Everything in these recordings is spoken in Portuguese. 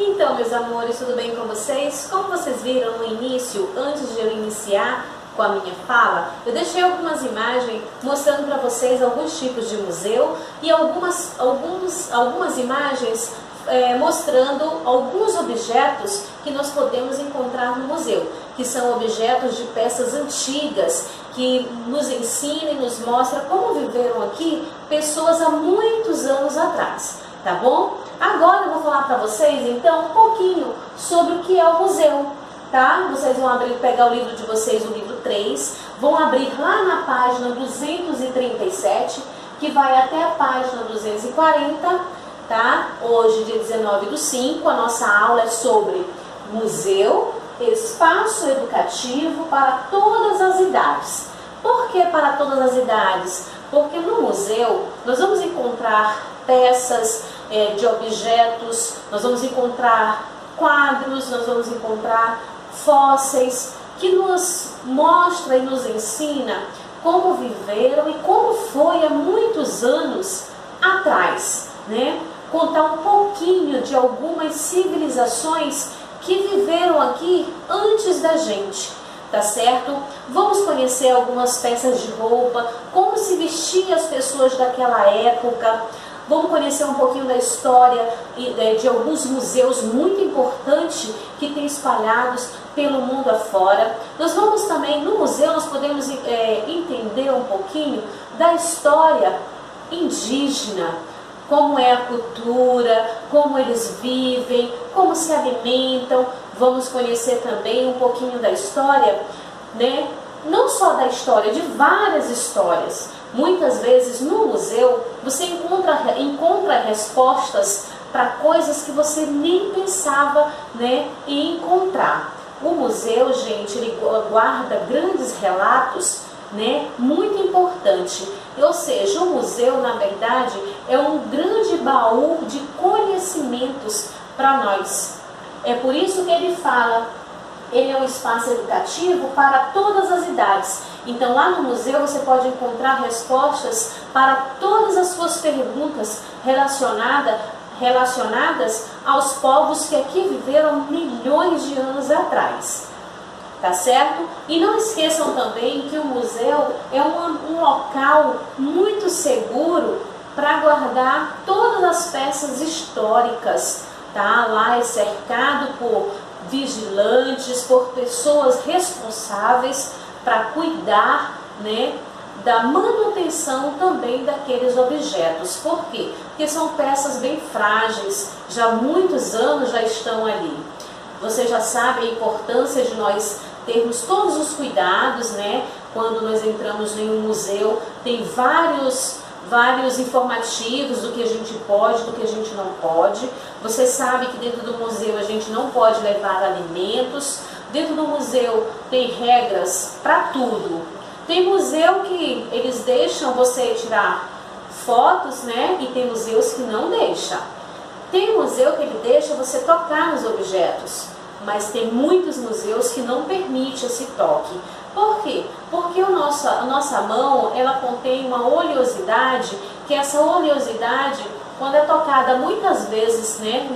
Então, meus amores, tudo bem com vocês? Como vocês viram no início, antes de eu iniciar com a minha fala, eu deixei algumas imagens mostrando para vocês alguns tipos de museu e algumas imagens mostrando alguns objetos que nós podemos encontrar no museu, que são objetos de peças antigas, que nos ensina e nos mostra como viveram aqui pessoas há muitos anos atrás, tá bom? Agora eu vou falar para vocês então um pouquinho sobre o que é o museu, tá? Vocês vão pegar o livro de vocês, o livro 3, vão abrir lá na página 237, que vai até a página 240, tá? Hoje, dia 19/5, a nossa aula é sobre museu, espaço educativo para todas as idades. Por que para todas as idades? Porque no museu nós vamos encontrar peças de objetos, nós vamos encontrar quadros, nós vamos encontrar fósseis, que nos mostra e nos ensina como viveram e como foi há muitos anos atrás, né? Contar um pouquinho de algumas civilizações que viveram aqui antes da gente, tá certo? Vamos conhecer algumas peças de roupa, como se vestiam as pessoas daquela época. Vamos conhecer um pouquinho da história de alguns museus muito importantes que tem espalhados pelo mundo afora. Nós vamos também, no museu, nós podemos entender um pouquinho da história indígena, como é a cultura, como eles vivem, como se alimentam. Vamos conhecer também um pouquinho da história, né? Não só da história, de várias histórias. Muitas vezes no museu você encontra respostas para coisas que você nem pensava, né, em encontrar. O museu, gente, ele guarda grandes relatos, né, muito importante. Ou seja, o museu, na verdade, é um grande baú de conhecimentos para nós. É por isso que ele fala, ele é um espaço educativo para todas as idades. Então lá no museu você pode encontrar respostas para todas as suas perguntas relacionadas aos povos que aqui viveram milhões de anos atrás. Tá certo? E não esqueçam também que o museu é um local muito seguro para guardar todas as peças históricas, tá? Lá é cercado por vigilantes, por pessoas responsáveis para cuidar, né, da manutenção também daqueles objetos. Por quê? Porque são peças bem frágeis, já há muitos anos já estão ali. Você já sabe a importância de nós termos todos os cuidados, né? Quando nós entramos em um museu, tem vários informativos do que a gente pode, do que a gente não pode. Você sabe que dentro do museu a gente não pode levar alimentos. Dentro do museu tem regras para tudo. Tem museu que eles deixam você tirar fotos, né? E tem museus que não deixam. Tem museu que ele deixa você tocar nos objetos, mas tem muitos museus que não permitem esse toque. Por quê? Porque a nossa mão, ela contém uma oleosidade, que essa oleosidade, quando é tocada muitas vezes, né,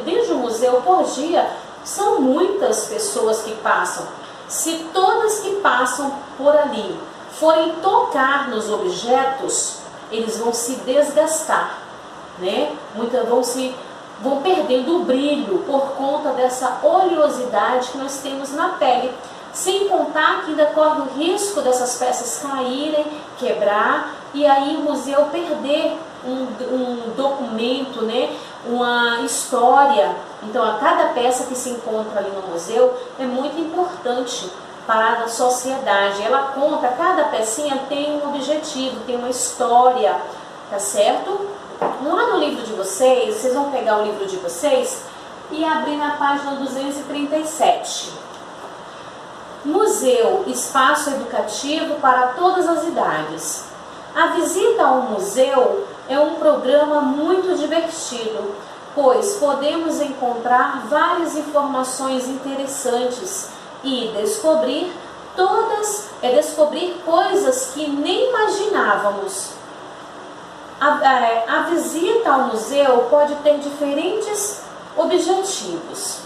dentro do museu por dia, são muitas pessoas que passam. Se todas que passam por ali forem tocar nos objetos, eles vão se desgastar, né? Vão perdendo o brilho por conta dessa oleosidade que nós temos na pele. Sem contar que ainda corre o risco dessas peças caírem, quebrar, e aí o museu perder um documento, né, uma história. Então, a cada peça que se encontra ali no museu é muito importante para a sociedade. Ela conta, cada pecinha tem um objetivo, tem uma história, tá certo? Lá no livro de vocês vão pegar o livro de vocês e abrir na página 237. Museu, espaço educativo para todas as idades. A visita ao museu é um programa muito divertido, pois podemos encontrar várias informações interessantes e descobrir coisas que nem imaginávamos. A visita ao museu pode ter diferentes objetivos.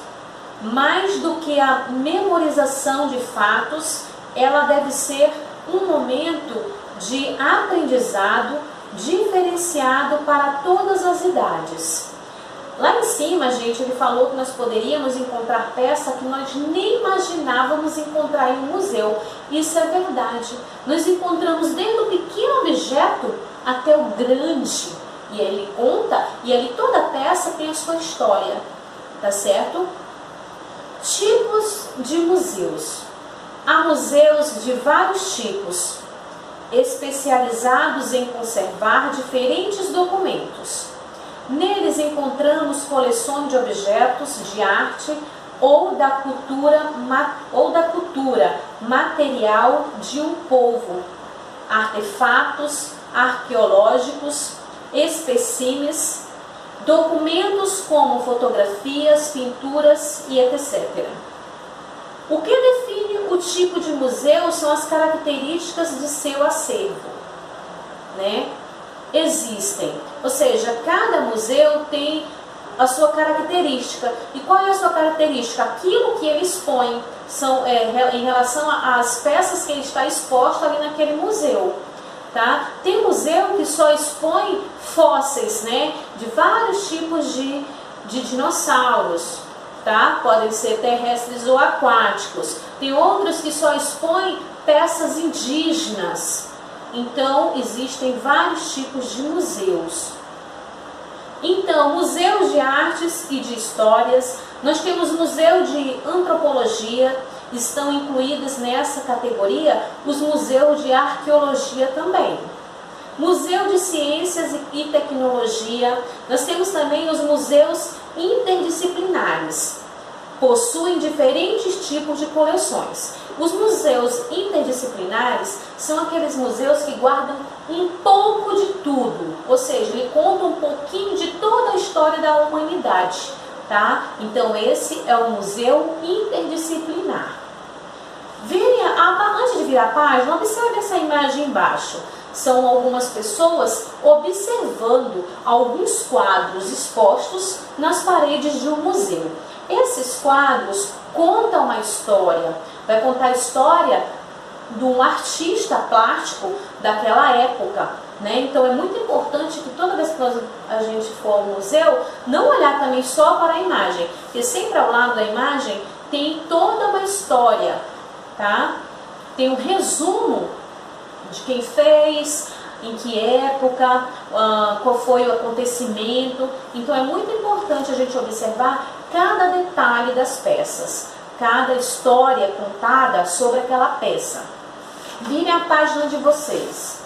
Mais do que a memorização de fatos, ela deve ser um momento de aprendizado diferenciado para todas as idades. Lá em cima, gente, ele falou que nós poderíamos encontrar peça que nós nem imaginávamos encontrar em um museu. Isso é verdade. Nós encontramos desde o pequeno objeto até o grande. E ele conta, e ali toda peça tem a sua história, tá certo? Tipos de museus. Há museus de vários tipos, especializados em conservar diferentes documentos. Neles encontramos coleções de objetos de arte ou da cultura material de um povo, artefatos arqueológicos, espécimes, documentos como fotografias, pinturas e etc. O que define o tipo de museu são as características de seu acervo, né? Existem, ou seja, cada museu tem a sua característica. E qual é a sua característica? Aquilo que ele expõe em relação às peças que ele está exposto ali naquele museu. Tá? Tem museu que só expõe fósseis, né, de vários tipos de dinossauros, tá? Podem ser terrestres ou aquáticos. Tem outros que só expõem peças indígenas. Então, existem vários tipos de museus. Então, museus de artes e de histórias, nós temos museu de antropologia, estão incluídos nessa categoria os museus de arqueologia também. Museu de ciências e tecnologia, nós temos também os museus interdisciplinares. Possuem diferentes tipos de coleções. Os museus interdisciplinares são aqueles museus que guardam um pouco de tudo, ou seja, ele conta um pouquinho de toda a história da humanidade, tá? Então esse é o museu interdisciplinar. Antes de virar a página, observe essa imagem embaixo. São algumas pessoas observando alguns quadros expostos nas paredes de um museu. Esses quadros contam uma história, vai contar a história de um artista plástico daquela época, né? Então é muito importante que toda vez que a gente for ao museu, não olhar também só para a imagem, porque sempre ao lado da imagem tem toda uma história, tá? Tem um resumo de quem fez, em que época, qual foi o acontecimento. Então é muito importante a gente observar cada detalhe das peças, cada história contada sobre aquela peça. Virem a página de vocês.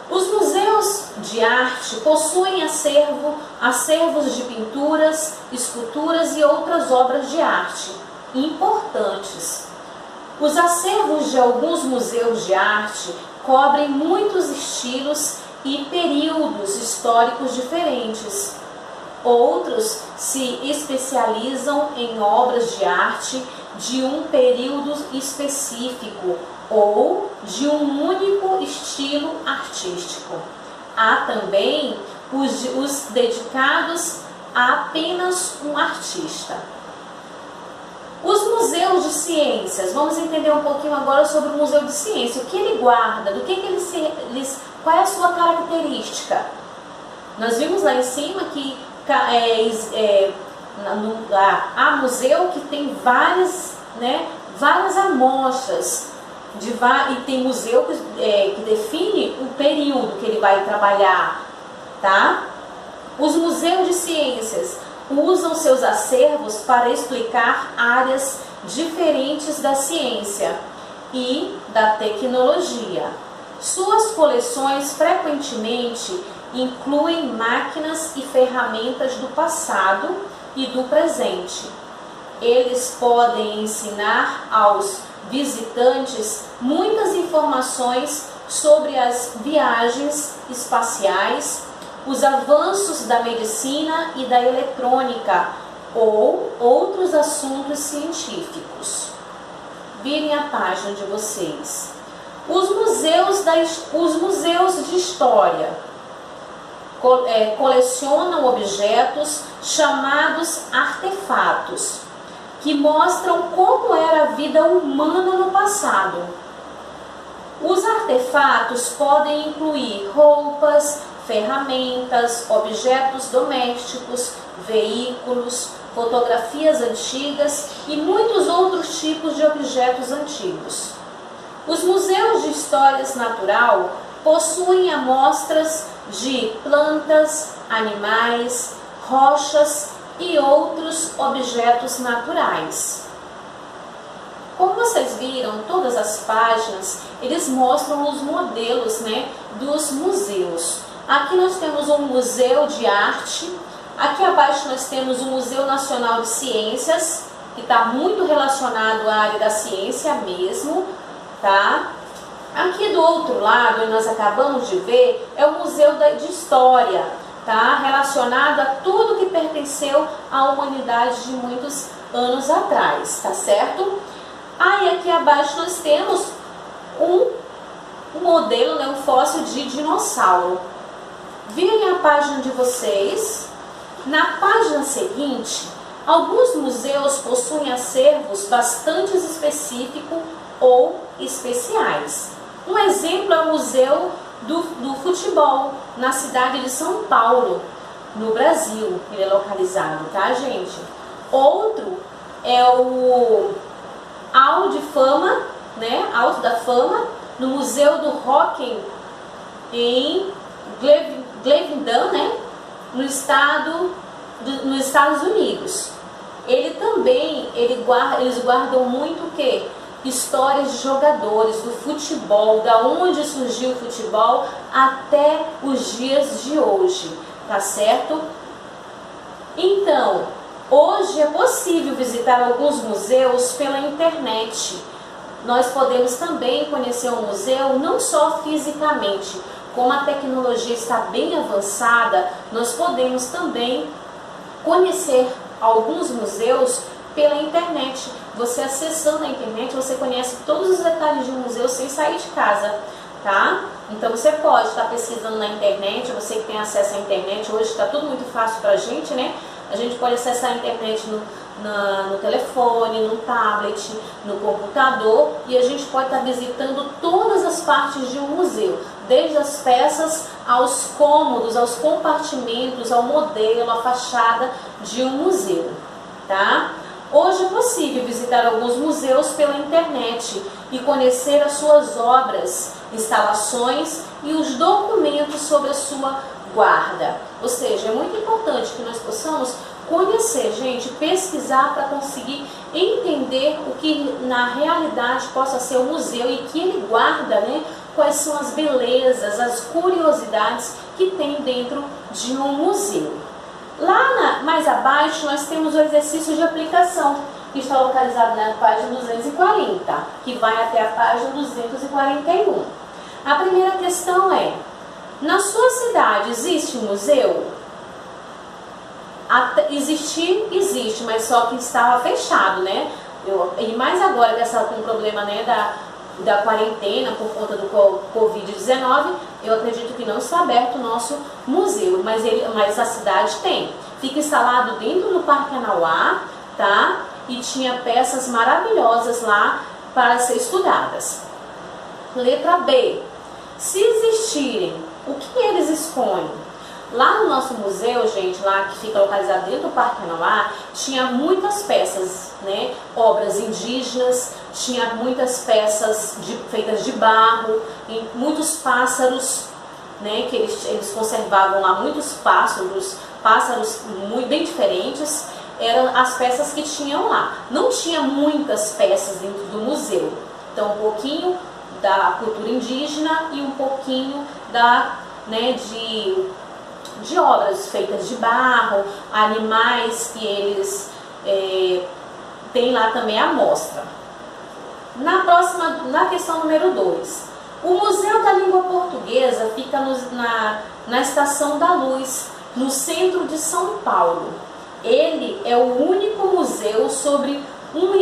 Os museus de arte possuem acervos de pinturas, esculturas e outras obras de arte importantes. Os acervos de alguns museus de arte cobrem muitos estilos e períodos históricos diferentes. Outros se especializam em obras de arte de um período específico ou de um único estilo artístico. Há também os dedicados a apenas um artista. Os museus de ciências, vamos entender um pouquinho agora sobre o museu de ciência. O que ele guarda, qual é a sua característica? Nós vimos lá em cima que há museu que tem várias amostras, e tem museu que define o período que ele vai trabalhar, tá? Os museus de ciências usam seus acervos para explicar áreas diferentes da ciência e da tecnologia. Suas coleções frequentemente incluem máquinas e ferramentas do passado e do presente. Eles podem ensinar aos visitantes muitas informações sobre as viagens espaciais, os avanços da medicina e da eletrônica ou outros assuntos científicos. Virem a página de vocês. Os museus de história. colecionam objetos chamados artefatos, que mostram como era a vida humana no passado. Os artefatos podem incluir roupas, ferramentas, objetos domésticos, veículos, fotografias antigas e muitos outros tipos de objetos antigos. Os museus de história natural possuem amostras de plantas, animais, rochas e outros objetos naturais. Como vocês viram, todas as páginas, eles mostram os modelos, né, dos museus. Aqui nós temos um museu de arte, aqui abaixo nós temos o Museu Nacional de Ciências, que está muito relacionado à área da ciência mesmo, tá? Aqui do outro lado, nós acabamos de ver, é o Museu de História, tá? Relacionado a tudo que pertenceu à humanidade de muitos anos atrás, tá certo? Aí aqui abaixo nós temos um modelo, né, um fóssil de dinossauro. Virem a página de vocês. Na página seguinte, alguns museus possuem acervos bastante específicos ou especiais. Um exemplo é o Museu do Futebol, na cidade de São Paulo, no Brasil. Ele é localizado, tá, gente? Outro é o Hall de Fama, né? Alto da Fama, no Museu do Rock em Glendale, né? Nos Estados Unidos. Eles guardam muito o quê? Histórias de jogadores do futebol, da onde surgiu o futebol até os dias de hoje, tá certo? Então, hoje é possível visitar alguns museus pela internet. Nós podemos também conhecer um museu não só fisicamente, como a tecnologia está bem avançada, nós podemos também conhecer alguns museus pela internet. Você acessando a internet, você conhece todos os detalhes de um museu sem sair de casa, tá? Então você pode estar pesquisando na internet, você que tem acesso à internet, hoje está tudo muito fácil pra gente, né? A gente pode acessar a internet no telefone, no tablet, no computador, e a gente pode estar visitando todas as partes de um museu, desde as peças aos cômodos, aos compartimentos, ao modelo, à fachada de um museu, tá? Hoje é possível visitar alguns museus pela internet e conhecer as suas obras, instalações e os documentos sobre a sua guarda. Ou seja, é muito importante que nós possamos conhecer, gente, pesquisar para conseguir entender o que na realidade possa ser o museu e que ele guarda, né? Quais são as belezas, as curiosidades que tem dentro de um museu. Lá mais abaixo nós temos o exercício de aplicação, que está localizado na página 240, que vai até a página 241. A primeira questão é: na sua cidade existe um museu? Existir, existe, mas só que estava fechado, né? E mais agora com o problema, né, da quarentena por conta do Covid-19, eu acredito que não está aberto o nosso museu, mas a cidade tem. Fica instalado dentro do Parque Anauá, tá? E tinha peças maravilhosas lá para ser estudadas. Letra B. Se existirem, o que eles expõem? Lá no nosso museu, gente, lá que fica localizado dentro do Parque Anauá, tinha muitas peças, né? Obras indígenas, tinha muitas peças feitas de barro, e muitos pássaros, né? Que eles conservavam lá muitos pássaros muito bem diferentes, eram as peças que tinham lá. Não tinha muitas peças dentro do museu, então um pouquinho da cultura indígena e um pouquinho de obras feitas de barro, animais que eles têm lá também a amostra. Na questão número 2, o Museu da Língua Portuguesa fica na Estação da Luz, no centro de São Paulo. Ele é o único museu sobre um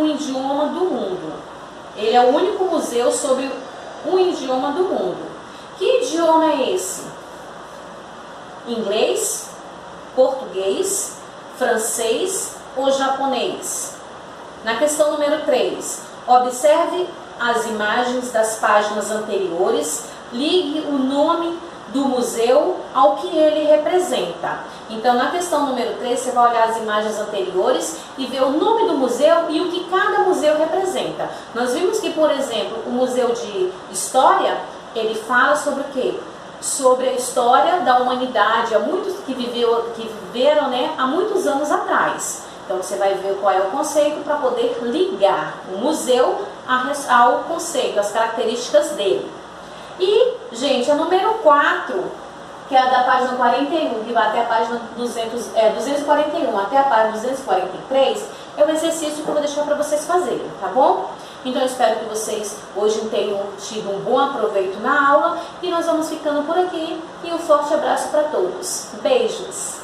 idioma do mundo. Ele é o único museu sobre um idioma do mundo. Que idioma é esse? Inglês, português, francês ou japonês? Na questão número 3, observe as imagens das páginas anteriores, ligue o nome do museu ao que ele representa. Então, na questão número 3, você vai olhar as imagens anteriores e ver o nome do museu e o que cada museu representa. Nós vimos que, por exemplo, o Museu de História, ele fala sobre o quê? Sobre a história da humanidade, há muitos que viveram, né, há muitos anos atrás. Então você vai ver qual é o conceito para poder ligar o museu ao conceito, às características dele. E, gente, a número 4, que é a da página 41, que vai até a página 241 até a página 243, é o exercício que eu vou deixar para vocês fazerem, tá bom? Então eu espero que vocês hoje tenham tido um bom aproveito na aula e nós vamos ficando por aqui e um forte abraço para todos. Beijos!